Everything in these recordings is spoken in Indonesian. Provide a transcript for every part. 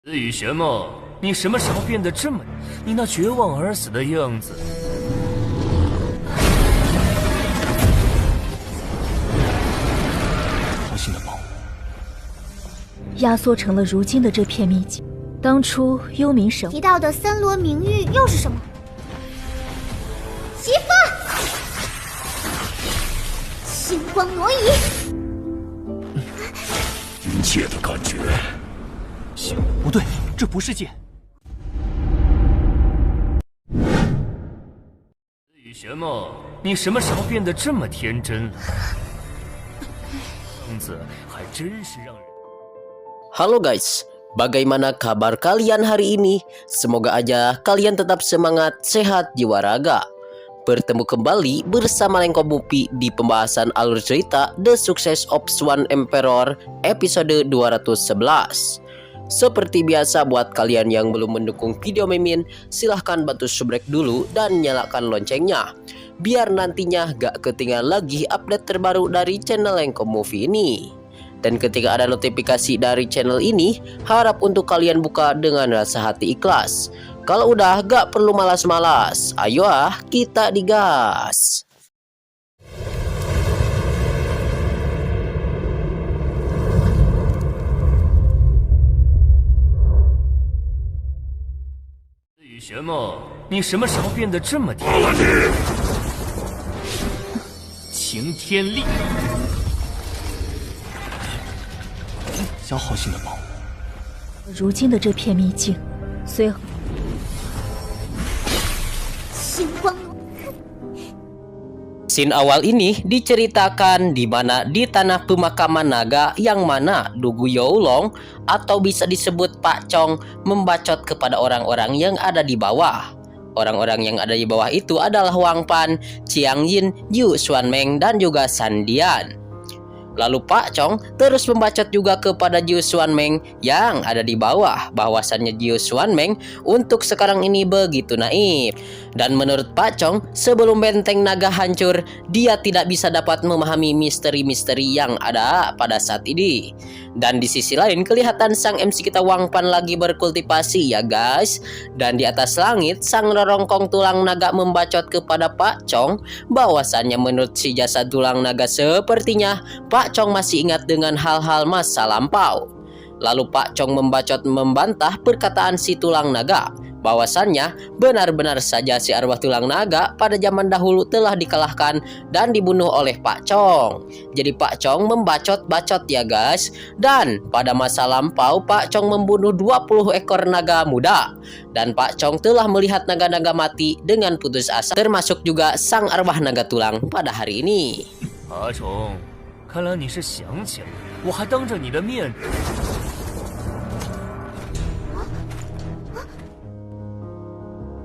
子雨玄梦，你什么时候变得这么……你那绝望而死的样子。好心的帮我。压缩成了如今的这片秘境。当初幽冥神提到的森罗明玉又是什么？媳妇，星光挪移。剑的感觉。行，不对，这不是剑。子雨玄梦，你什么时候变得这么天真了？样子还真是让人。 Halo guys, bagaimana kabar kalian hari ini? Semoga aja kalian tetap semangat, sehat jiwa raga. Bertemu kembali bersama Lengko Bupi di pembahasan alur cerita The Success of Swan Emperor episode 211. Seperti biasa buat kalian yang belum mendukung video Mimin, silahkan bantu subrek dulu dan nyalakan loncengnya, biar nantinya gak ketinggalan lagi update terbaru dari channel Lengko Movie ini. Dan ketika ada notifikasi dari channel ini, harap untuk kalian buka dengan rasa hati ikhlas. Kalau udah gak perlu malas-malas, ayo kita digas.子雨玄梦，你什么时候变得这么天真？擎天力。 想好心的帮我。如今的这片秘境，随后星光挪。 Scene awal ini diceritakan di mana di tanah pemakaman naga yang mana Dugu Youlong atau bisa disebut Pak Chong membacot kepada orang-orang yang ada di bawah. Orang-orang yang ada di bawah itu adalah Wang Pan, Chiang Yin, Yu Xuanmeng dan juga Sandian. Lalu Pak Chong terus membacot juga kepada Jiu Xuanmeng yang ada di bawah bahwasannya Jiu Xuanmeng untuk sekarang ini begitu naif. Dan menurut Pak Chong, sebelum benteng naga hancur, dia tidak bisa dapat memahami misteri-misteri yang ada pada saat ini. Dan di sisi lain kelihatan sang MC kita Wang Pan lagi berkultivasi ya guys. Dan di atas langit sang rorongkong tulang naga membacot kepada Pak Chong bahwasannya menurut si jasad tulang naga sepertinya Pak Chong masih ingat dengan hal-hal masa lampau. Lalu Pak Chong membacot membantah perkataan si tulang naga bahwasannya benar-benar saja si arwah tulang naga pada zaman dahulu telah dikalahkan dan dibunuh oleh Pak Chong. Jadi Pak Chong membacot-bacot ya guys. Dan pada masa lampau Pak Chong membunuh 20 ekor naga muda. Dan Pak Chong telah melihat naga-naga mati dengan putus asa, termasuk juga sang arwah naga tulang pada hari ini. 阿虫，看来你是想起来了，我还当着你的面。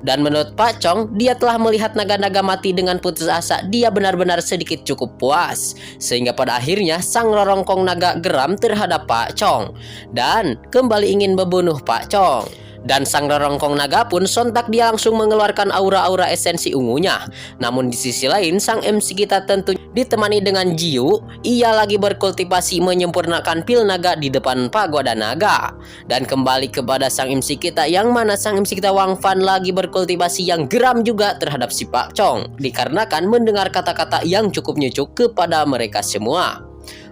Dan menurut Pak Chong, dia telah melihat naga-naga mati dengan putus asa. Dia benar-benar sedikit cukup puas. Sehingga pada akhirnya sang rorongkong naga geram terhadap Pak Chong dan kembali ingin membunuh Pak Chong. Dan sang rorongkong naga pun sontak dia langsung mengeluarkan aura-aura esensi ungunya. Namun di sisi lain sang MC kita tentu ditemani dengan Jiu. Ia lagi berkultivasi menyempurnakan pil naga di depan pagoda naga. Dan kembali kepada sang MC kita yang mana sang MC kita Wang Fan lagi berkultivasi yang geram juga terhadap si Pak Chong. Dikarenakan mendengar kata-kata yang cukup nyucuk kepada mereka semua.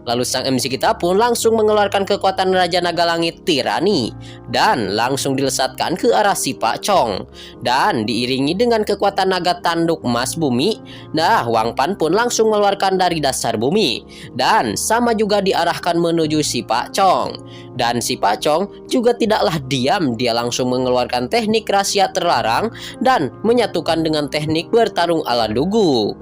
Lalu sang MC kita pun langsung mengeluarkan kekuatan Raja Naga Langit Tirani dan langsung dilesatkan ke arah si Pak Chong. Dan diiringi dengan kekuatan naga tanduk emas bumi, nah Wang Pan pun langsung mengeluarkan dari dasar bumi dan sama juga diarahkan menuju si Pak Chong. Dan si Pak Chong juga tidaklah diam, dia langsung mengeluarkan teknik rahasia terlarang dan menyatukan dengan teknik bertarung ala Dugu.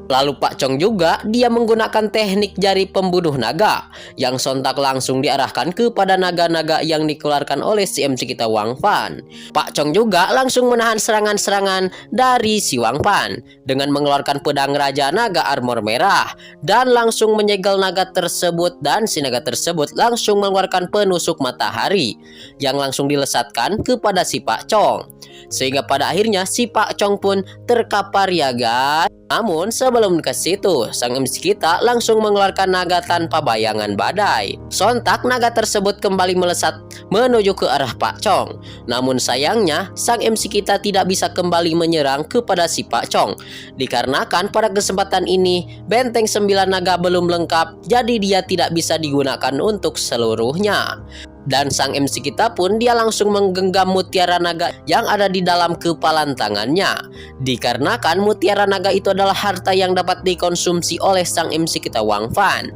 Lalu Pak Chong juga dia menggunakan teknik jari pembunuh naga yang sontak langsung diarahkan kepada naga-naga yang dikeluarkan oleh si MC kita Wang Pan. Pak Chong juga langsung menahan serangan-serangan dari si Wang Pan dengan mengeluarkan pedang Raja Naga Armor Merah dan langsung menyegel naga tersebut, dan si naga tersebut langsung mengeluarkan penusuk matahari yang langsung dilesatkan kepada si Pak Chong. Sehingga pada akhirnya si Pak Chong pun terkapar ya guys. Namun sebelum ke situ, sang MC kita langsung mengeluarkan naga tanpa bayangan badai. Sontak naga tersebut kembali melesat menuju ke arah Pak Chong. Namun sayangnya sang MC kita tidak bisa kembali menyerang kepada si Pak Chong. Dikarenakan pada kesempatan ini benteng 9 naga belum lengkap, jadi dia tidak bisa digunakan untuk seluruhnya. Dan sang MC kita pun dia langsung menggenggam mutiara naga yang ada di dalam kepalan tangannya. Dikarenakan mutiara naga itu adalah harta yang dapat dikonsumsi oleh sang MC kita Wang Fan.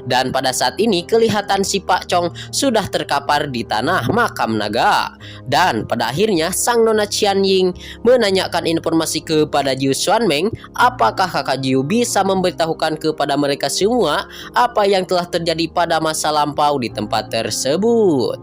Dan pada saat ini kelihatan si Pak Chong sudah terkapar di tanah makam naga. Dan pada akhirnya sang Nona Qian Ying menanyakan informasi kepada Jiu Xuanmeng, apakah kakak Jiu bisa memberitahukan kepada mereka semua apa yang telah terjadi pada masa lampau di tempat tersebut.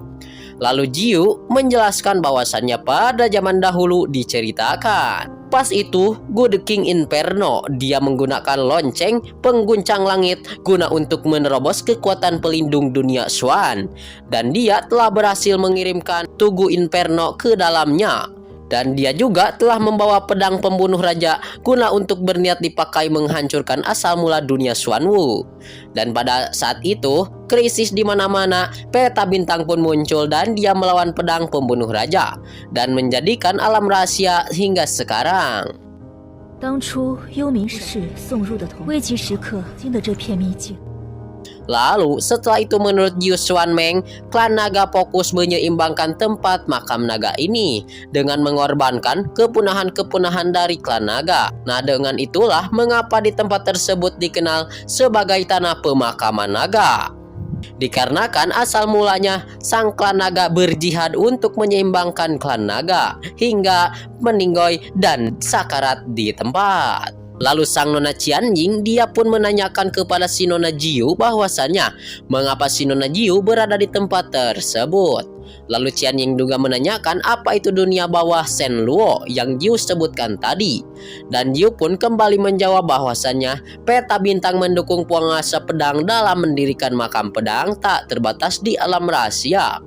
Lalu Jiu menjelaskan bahwasannya pada zaman dahulu diceritakan. Pas itu, Good King Inferno dia menggunakan lonceng pengguncang langit guna untuk menerobos kekuatan pelindung dunia Xuan. Dan dia telah berhasil mengirimkan Tugu Inferno ke dalamnya. Dan dia juga telah membawa pedang pembunuh raja guna untuk berniat dipakai menghancurkan asal mula dunia Xuanwu. Dan pada saat itu, krisis di mana-mana, peta bintang pun muncul dan dia melawan pedang pembunuh raja dan menjadikan alam rahasia hingga sekarang. 当初幽冥氏送入的危急时刻进的这片秘境。 Lalu setelah itu menurut Jiu Xuanmeng, klan naga fokus menyeimbangkan tempat makam naga ini dengan mengorbankan kepunahan-kepunahan dari klan naga. Nah dengan itulah mengapa di tempat tersebut dikenal sebagai tanah pemakaman naga. Dikarenakan asal mulanya sang klan naga berjihad untuk menyeimbangkan klan naga hingga meninggoy dan sakarat di tempat. Lalu sang Nona Qian Ying dia pun menanyakan kepada si Nona Jiu bahwasannya mengapa si Nona Jiu berada di tempat tersebut. Lalu Qian Ying juga menanyakan apa itu dunia bawah Shen Luo yang Jiu sebutkan tadi. Dan Jiu pun kembali menjawab bahwasannya peta bintang mendukung penguasa pedang dalam mendirikan makam pedang tak terbatas di alam rahasia.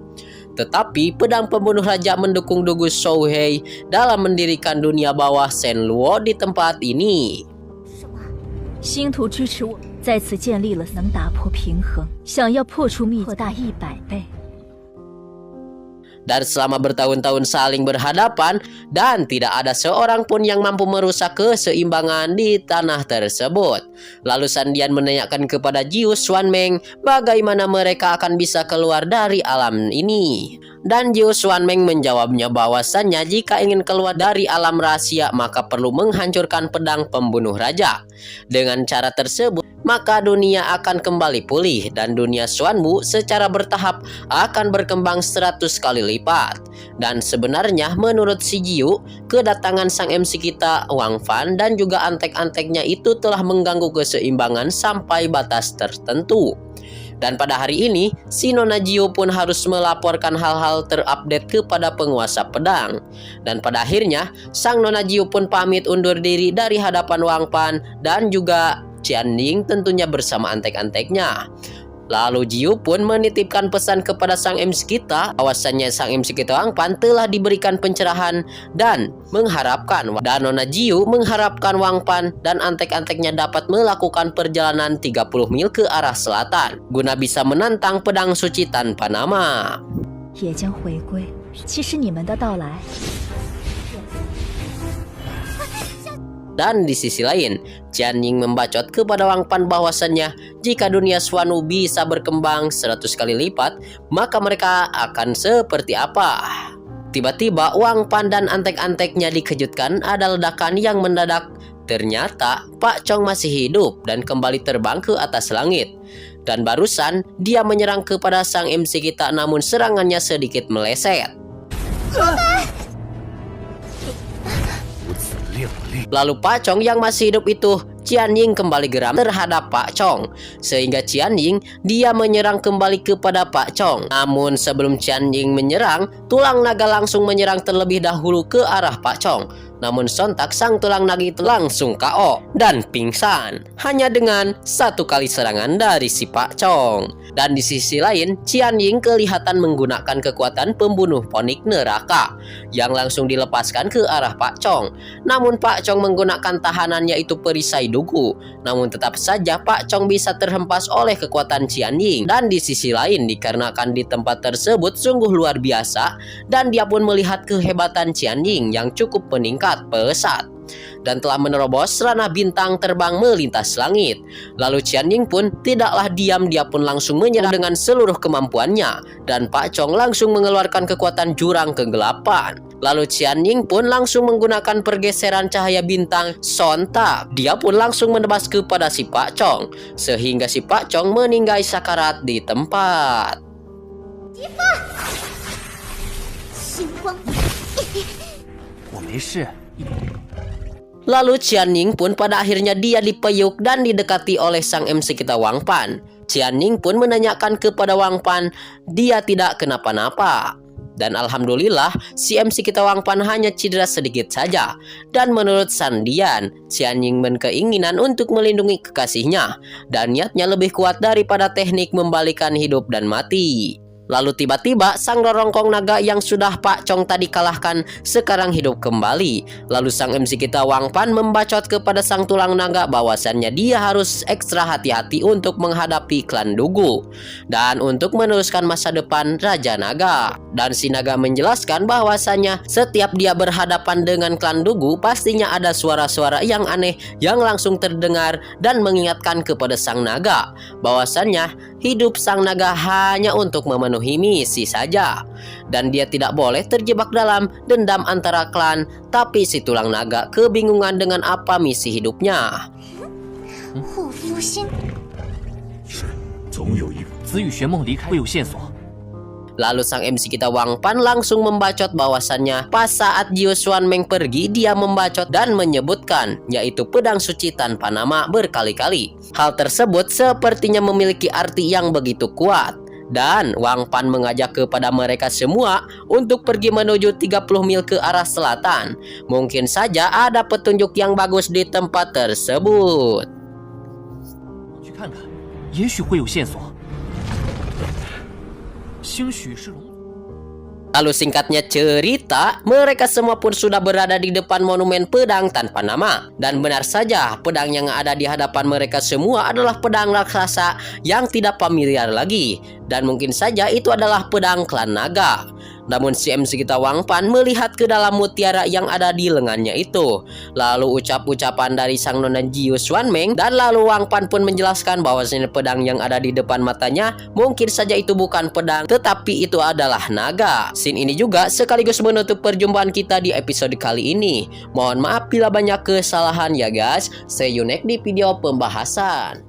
Tetapi pedang pembunuh raja mendukung Dugu Shouhei dalam mendirikan dunia bawah Shen Luo di tempat ini. 星图支持我在此建立了能打破平衡，想要破除密扩大100倍。 Dan selama bertahun-tahun saling berhadapan dan tidak ada seorang pun yang mampu merusak keseimbangan di tanah tersebut. Lalu Sandian menanyakan kepada Jiu Xuanmeng bagaimana mereka akan bisa keluar dari alam ini. Dan Jiu Xuanmeng menjawabnya bahwasannya jika ingin keluar dari alam rahasia maka perlu menghancurkan pedang pembunuh raja. Dengan cara tersebut maka dunia akan kembali pulih dan dunia Xuanwu secara bertahap akan berkembang 100 kali lipat. Dan sebenarnya menurut si Jiu, kedatangan sang MC kita Wang Fan dan juga antek-anteknya itu telah mengganggu keseimbangan sampai batas tertentu. Dan pada hari ini, si Nona Jiu pun harus melaporkan hal-hal terupdate kepada penguasa pedang. Dan pada akhirnya, sang Nona Jiu pun pamit undur diri dari hadapan Wang Fan dan juga Qian Ying tentunya bersama antek-anteknya. Lalu Jiu pun menitipkan pesan kepada sang MC kita bahwasannya sang MC kita Wang Fan telah diberikan pencerahan dan mengharapkan dan Nona Jiu mengharapkan Wang Fan dan antek-anteknya dapat melakukan perjalanan 30 mil ke arah selatan guna bisa menantang pedang suci tanpa nama. 也将回归。其实你们的到来。 Dan di sisi lain, Qian Ying membacot kepada Wang Fan bahwasannya jika dunia Xuanwu bisa berkembang 100 kali lipat, maka mereka akan seperti apa? Tiba-tiba Wang Fan dan antek-anteknya dikejutkan ada ledakan yang mendadak. Ternyata Pak Chong masih hidup dan kembali terbang ke atas langit. Dan barusan dia menyerang kepada sang MC kita namun serangannya sedikit meleset. Lalu Pak Chong yang masih hidup itu, Qian Ying kembali geram terhadap Pak Chong. Sehingga Qian Ying dia menyerang kembali kepada Pak Chong. Namun sebelum Qian Ying menyerang, tulang naga langsung menyerang terlebih dahulu ke arah Pak Chong. Namun sontak sang tulang naga itu langsung KO dan pingsan hanya dengan satu kali serangan dari si Pak Chong. Dan di sisi lain, Qian Ying kelihatan menggunakan kekuatan pembunuh ponik neraka yang langsung dilepaskan ke arah Pak Chong. Namun Pak Chong menggunakan tahanannya yaitu perisai dugu. Namun tetap saja Pak Chong bisa terhempas oleh kekuatan Qian Ying. Dan di sisi lain, dikarenakan di tempat tersebut sungguh luar biasa, dan dia pun melihat kehebatan Qian Ying yang cukup meningkat pesat dan telah menerobos ranah bintang terbang melintas langit. Lalu Qian Ying pun tidaklah diam, dia pun langsung menyerang dengan seluruh kemampuannya, dan Pak Chong langsung mengeluarkan kekuatan jurang kegelapan. Lalu Qian Ying pun langsung menggunakan pergeseran cahaya bintang sontak. Dia pun langsung menebas kepada si Pak Chong, sehingga si Pak Chong meninggal sakarat di tempat. 星光，我没事。 Lalu Qian Ying pun pada akhirnya dia dipeyuk dan didekati oleh sang MC kita Wang Pan. Qian Ying pun menanyakan kepada Wang Pan, dia tidak kenapa-napa. Dan alhamdulillah si MC kita Wang Pan hanya cedera sedikit saja. Dan menurut Sandian, Qian Ying berkeinginan untuk melindungi kekasihnya, dan niatnya lebih kuat daripada teknik membalikan hidup dan mati. Lalu tiba-tiba sang rorongkong naga yang sudah Pak Chong tadi kalahkan sekarang hidup kembali. Lalu sang MC kita Wang Pan membacot kepada sang tulang naga bahwasannya dia harus ekstra hati-hati untuk menghadapi klan Dugu dan untuk meneruskan masa depan Raja Naga. Dan si naga menjelaskan bahwasannya setiap dia berhadapan dengan klan Dugu pastinya ada suara-suara yang aneh yang langsung terdengar dan mengingatkan kepada sang naga bahwasannya hidup sang naga hanya untuk memenuhi misi saja, dan dia tidak boleh terjebak dalam dendam antara klan. Tapi si tulang naga kebingungan dengan apa misi hidupnya. 护肤心，总有一个 子羽玄梦离开会有线索。 Lalu sang MC kita Wang Pan langsung membacot bahwasannya pas saat Jiu Xuan Meng pergi, dia membacot dan menyebutkan yaitu pedang suci tanpa nama berkali-kali. Hal tersebut sepertinya memiliki arti yang begitu kuat. Dan Wang Pan mengajak kepada mereka semua untuk pergi menuju 30 mil ke arah selatan. Mungkin saja ada petunjuk yang bagus di tempat tersebut. 去看看，也许会有线索。兴许是龙。 Lalu singkatnya cerita, mereka semua pun sudah berada di depan monumen pedang tanpa nama. Dan benar saja, pedang yang ada di hadapan mereka semua adalah pedang raksasa yang tidak familiar lagi. Dan mungkin saja itu adalah pedang klan naga. Namun si MC kita Wang Pan melihat ke dalam mutiara yang ada di lengannya itu. Lalu ucap-ucapan dari sang nona Jiu Xuan Meng, dan lalu Wang Pan pun menjelaskan bahwa pedang yang ada di depan matanya mungkin saja itu bukan pedang, tetapi itu adalah naga. Scene ini juga sekaligus menutup perjumpaan kita di episode kali ini. Mohon maaf bila banyak kesalahan ya guys. See you next di video pembahasan.